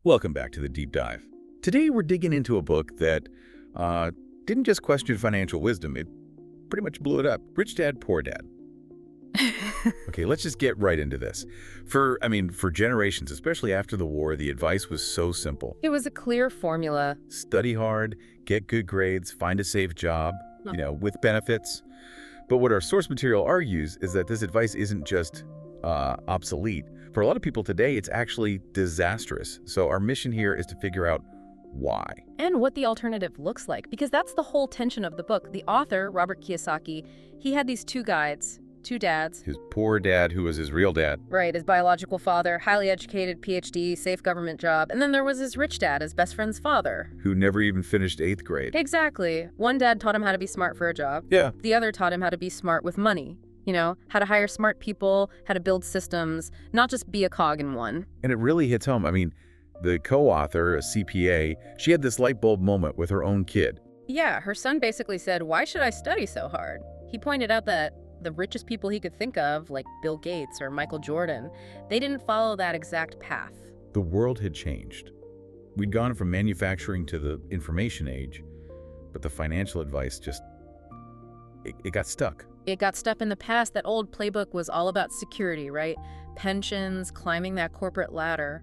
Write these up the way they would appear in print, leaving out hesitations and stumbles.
Welcome back to the Deep Dive. Today we're digging into a book that didn't just question financial wisdom, it pretty much blew it up. Rich Dad, Poor Dad. Okay, let's just get right into this. For generations, especially after the war, the advice was so simple. It was a clear formula. Study hard, get good grades, find a safe job, with benefits. But what our source material argues is that this advice isn't just obsolete. For a lot of people today, it's actually disastrous. So our mission here is to figure out why. And what the alternative looks like, because that's the whole tension of the book. The author, Robert Kiyosaki, he had these two dads. His poor dad, who was his real dad. Right, his biological father, highly educated, PhD, safe government job. And then there was his rich dad, his best friend's father. Who never even finished 8th grade. Exactly. One dad taught him how to be smart for a job. Yeah. The other taught him how to be smart with money. How to hire smart people, how to build systems, not just be a cog in one. And it really hits home. The co-author, a CPA, she had this light bulb moment with her own kid. Yeah, her son basically said, "Why should I study so hard?" He pointed out that the richest people he could think of, like Bill Gates or Michael Jordan, they didn't follow that exact path. The world had changed. We'd gone from manufacturing to the information age, but the financial advice it got stuck. It got stuck in the past. That old playbook was all about security, right? Pensions, climbing that corporate ladder.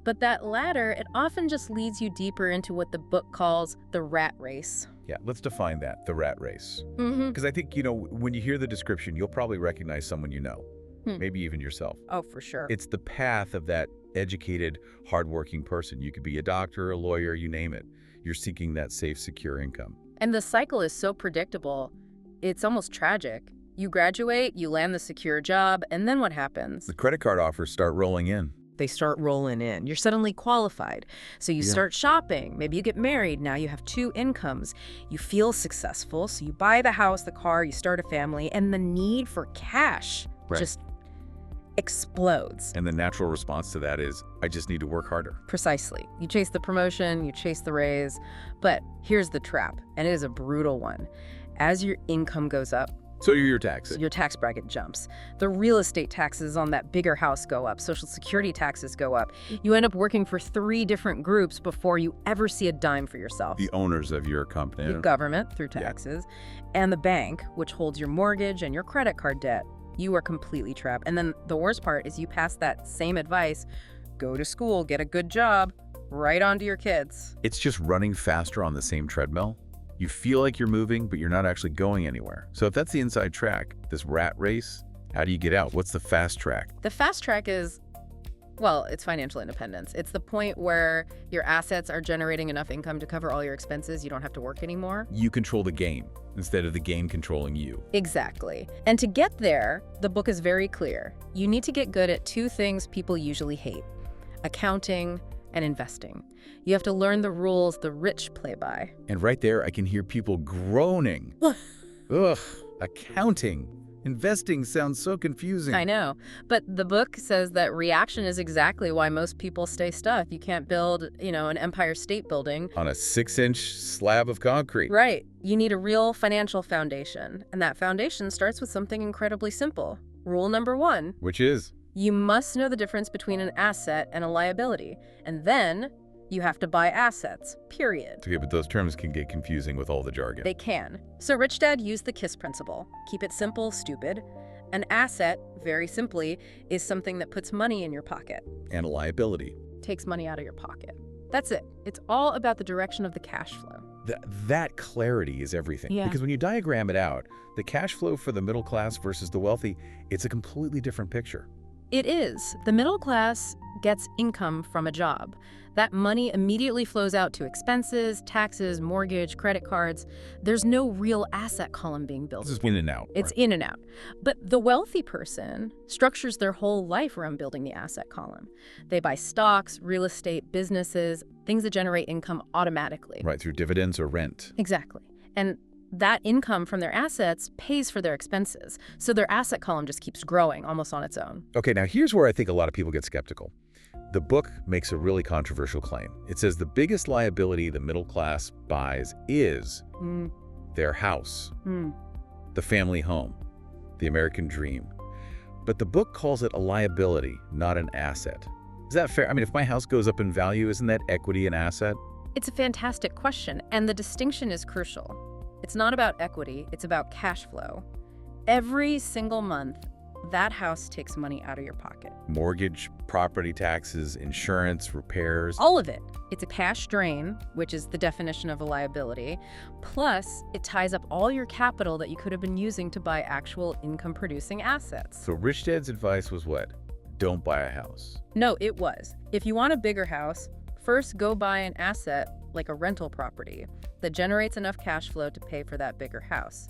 But that ladder, it often just leads you deeper into what the book calls the rat race. Yeah, let's define that, the rat race. Mm-hmm. Because I think, when you hear the description, you'll probably recognize someone you know, maybe even yourself. Oh, for sure. It's the path of that educated, hardworking person. You could be a doctor, a lawyer, you name it. You're seeking that safe, secure income. And the cycle is so predictable, it's almost tragic. You graduate, you land the secure job, and then what happens? The credit card offers start rolling in. They start rolling in. You're suddenly qualified. So you start shopping. Maybe you get married. Now you have 2 incomes. You feel successful. So you buy the house, the car, you start a family, and the need for cash just explodes. And the natural response to that is, I just need to work harder. Precisely. You chase the promotion, you chase the raise. But here's the trap, and it is a brutal one. As your income goes up, so your taxes. Your tax bracket jumps. The real estate taxes on that bigger house go up. Social security taxes go up. You end up working for 3 different groups before you ever see a dime for yourself. The owners of your company. The government, through taxes, and the bank, which holds your mortgage and your credit card debt. You are completely trapped. And then the worst part is you pass that same advice, go to school, get a good job, right onto your kids. It's just running faster on the same treadmill. You feel like you're moving, but you're not actually going anywhere. So if that's the inside track, this rat race, how do you get out? What's the fast track? The fast track is, it's financial independence. It's the point where your assets are generating enough income to cover all your expenses. You don't have to work anymore. You control the game instead of the game controlling you. Exactly. And to get there, the book is very clear. You need to get good at 2 things people usually hate: accounting and investing. You have to learn the rules the rich play by. And right there, I can hear people groaning. Ugh, accounting. Investing sounds so confusing. I know. But the book says that reaction is exactly why most people stay stuck. You can't build, an Empire State Building on a 6-inch slab of concrete. Right. You need a real financial foundation. And that foundation starts with something incredibly simple. Rule number 1. Which is? You must know the difference between an asset and a liability. And then you have to buy assets, period. Okay, but those terms can get confusing with all the jargon. They can. So Rich Dad used the KISS principle. Keep it simple, stupid. An asset, very simply, is something that puts money in your pocket. And a liability. Takes money out of your pocket. That's it. It's all about the direction of the cash flow. That clarity is everything. Yeah. Because when you diagram it out, the cash flow for the middle class versus the wealthy, it's a completely different picture. It is. The middle class gets income from a job. That money immediately flows out to expenses, taxes, mortgage, credit cards. There's no real asset column being built. This is in and out. It's in and out. But the wealthy person structures their whole life around building the asset column. They buy stocks, real estate, businesses, things that generate income automatically. Right, through dividends or rent. Exactly. And that income from their assets pays for their expenses. So their asset column just keeps growing almost on its own. Okay, now here's where I think a lot of people get skeptical. The book makes a really controversial claim. It says the biggest liability the middle class buys is their house, the family home, the American dream. But the book calls it a liability, not an asset. Is that fair? I mean, if my house goes up in value, isn't that equity an asset? It's a fantastic question, and the distinction is crucial. It's not about equity, it's about cash flow. Every single month, that house takes money out of your pocket. Mortgage, property taxes, insurance, repairs. All of it. It's a cash drain, which is the definition of a liability. Plus, it ties up all your capital that you could have been using to buy actual income-producing assets. So Rich Dad's advice was what? Don't buy a house. No, it was. If you want a bigger house, first go buy an asset like a rental property that generates enough cash flow to pay for that bigger house.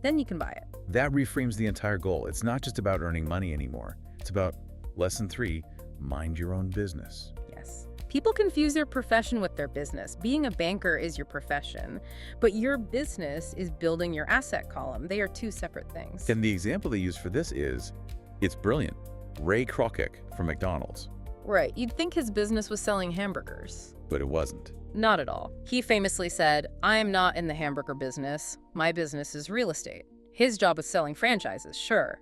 Then you can buy it. That reframes the entire goal. It's not just about earning money anymore. It's about lesson 3, mind your own business. Yes. People confuse their profession with their business. Being a banker is your profession, but your business is building your asset column. They are two separate things. And the example they use for this is, it's brilliant. Ray Kroc from McDonald's. Right. You'd think his business was selling hamburgers. But it wasn't. Not at all. He famously said, "I am not in the hamburger business. My business is real estate." His job was selling franchises, sure.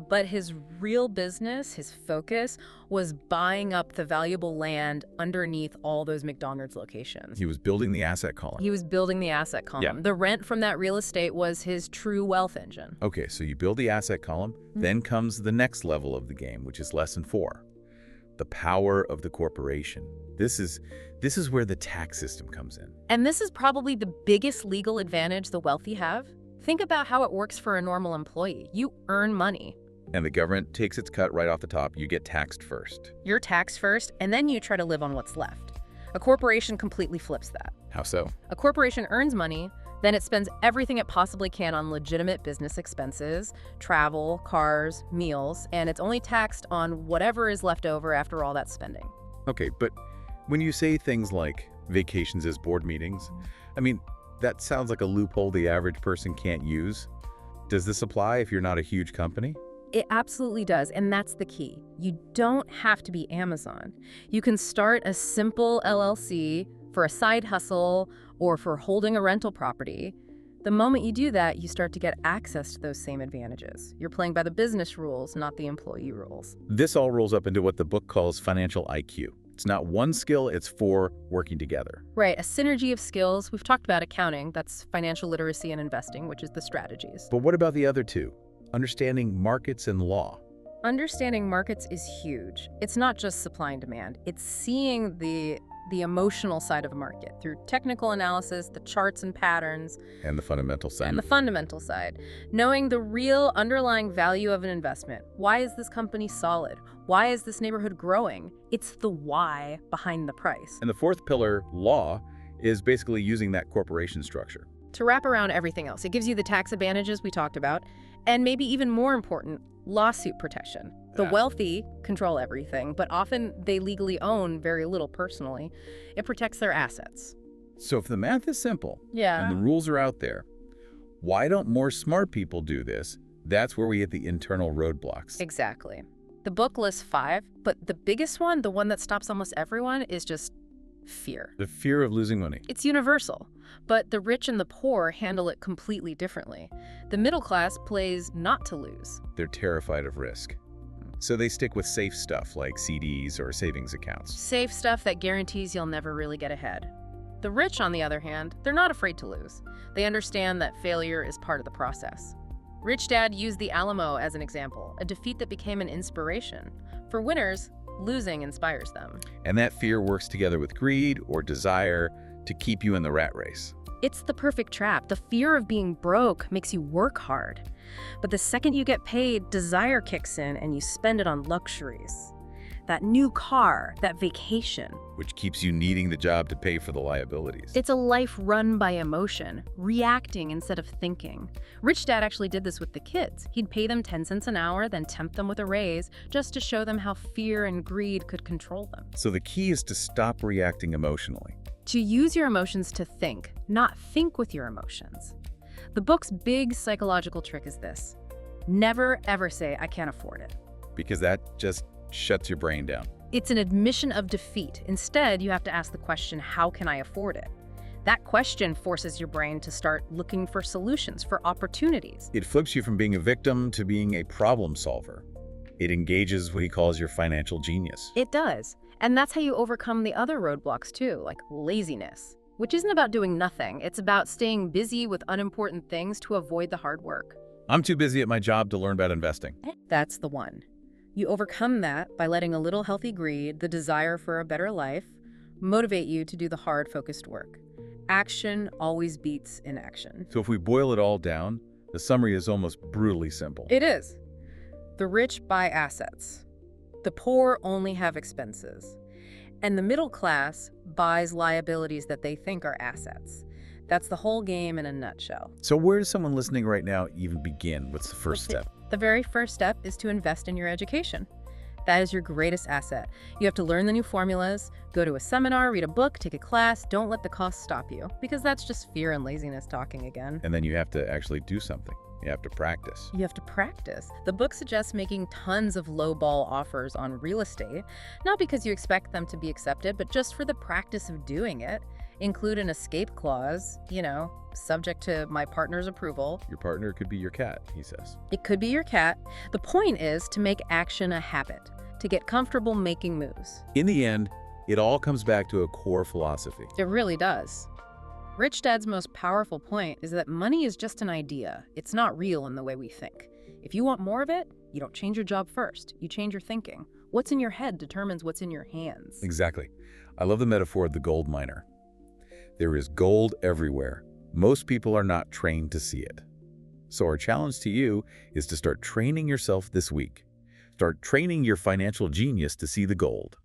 But his real business, his focus, was buying up the valuable land underneath all those McDonald's locations. He was building the asset column. He was building the asset column. Yeah. The rent from that real estate was his true wealth engine. Okay, so you build the asset column, then comes the next level of the game, which is lesson 4. The power of the corporation. This is where the tax system comes in. And this is probably the biggest legal advantage the wealthy have. Think about how it works for a normal employee. You earn money. And the government takes its cut right off the top. You get taxed first. You're taxed first, and then you try to live on what's left. A corporation completely flips that. How so? A corporation earns money, then it spends everything it possibly can on legitimate business expenses, travel, cars, meals, and it's only taxed on whatever is left over after all that spending. Okay, but when you say things like vacations as board meetings, I mean, that sounds like a loophole the average person can't use. Does this apply if you're not a huge company? It absolutely does, and that's the key. You don't have to be Amazon. You can start a simple LLC for a side hustle or for holding a rental property. The moment you do that, you start to get access to those same advantages. You're playing by the business rules, not the employee rules. This all rolls up into what the book calls financial IQ. It's not one skill, it's 4 working together. Right, a synergy of skills. We've talked about accounting, that's financial literacy and investing, which is the strategies. But what about the other 2? Understanding markets and law. Understanding markets is huge. It's not just supply and demand. It's seeing the emotional side of a market through technical analysis, the charts and patterns. And the fundamental side. And the fundamental side. Knowing the real underlying value of an investment. Why is this company solid? Why is this neighborhood growing? It's the why behind the price. And the 4th pillar, law, is basically using that corporation structure to wrap around everything else. It gives you the tax advantages we talked about, and maybe even more important, lawsuit protection. The wealthy control everything, but often they legally own very little personally. It protects their assets. So if the math is simple, Yeah. and the rules are out there, why don't more smart people do this? That's where we hit the internal roadblocks. Exactly. The book lists 5, but the biggest one, the one that stops almost everyone, is just fear. The fear of losing money. It's universal, but the rich and the poor handle it completely differently. The middle class plays not to lose. They're terrified of risk. So they stick with safe stuff like CDs or savings accounts. Safe stuff that guarantees you'll never really get ahead. The rich, on the other hand, they're not afraid to lose. They understand that failure is part of the process. Rich Dad used the Alamo as an example, a defeat that became an inspiration. For winners, losing inspires them. And that fear works together with greed or desire to keep you in the rat race. It's the perfect trap. The fear of being broke makes you work hard. But the second you get paid, desire kicks in and you spend it on luxuries. That new car, that vacation. Which keeps you needing the job to pay for the liabilities. It's a life run by emotion, reacting instead of thinking. Rich Dad actually did this with the kids. He'd pay them 10 cents an hour, then tempt them with a raise, just to show them how fear and greed could control them. So the key is to stop reacting emotionally. To use your emotions to think, not think with your emotions. The book's big psychological trick is this. Never, ever say, "I can't afford it." Because that just shuts your brain down. It's an admission of defeat. Instead, you have to ask the question, how can I afford it? That question forces your brain to start looking for solutions, for opportunities. It flips you from being a victim to being a problem solver. It engages what he calls your financial genius. It does. And that's how you overcome the other roadblocks too, like laziness, which isn't about doing nothing. It's about staying busy with unimportant things to avoid the hard work. I'm too busy at my job to learn about investing. That's the one. You overcome that by letting a little healthy greed, the desire for a better life, motivate you to do the hard, focused work. Action always beats inaction. So if we boil it all down, the summary is almost brutally simple. It is. The rich buy assets. The poor only have expenses. And the middle class buys liabilities that they think are assets. That's the whole game in a nutshell. So where does someone listening right now even begin? What's the first step? The very first step is to invest in your education. That is your greatest asset. You have to learn the new formulas, go to a seminar, read a book, take a class. Don't let the cost stop you, because that's just fear and laziness talking again. And then you have to actually do something. You have to practice. You have to practice. The book suggests making tons of low-ball offers on real estate, not because you expect them to be accepted, but just for the practice of doing it. Include an escape clause, subject to my partner's approval. Your partner could be your cat, he says. It could be your cat. The point is to make action a habit, to get comfortable making moves. In the end, it all comes back to a core philosophy. It really does. Rich Dad's most powerful point is that money is just an idea. It's not real in the way we think. If you want more of it, you don't change your job first. You change your thinking. What's in your head determines what's in your hands. Exactly. I love the metaphor of the gold miner. There is gold everywhere. Most people are not trained to see it. So our challenge to you is to start training yourself this week. Start training your financial genius to see the gold.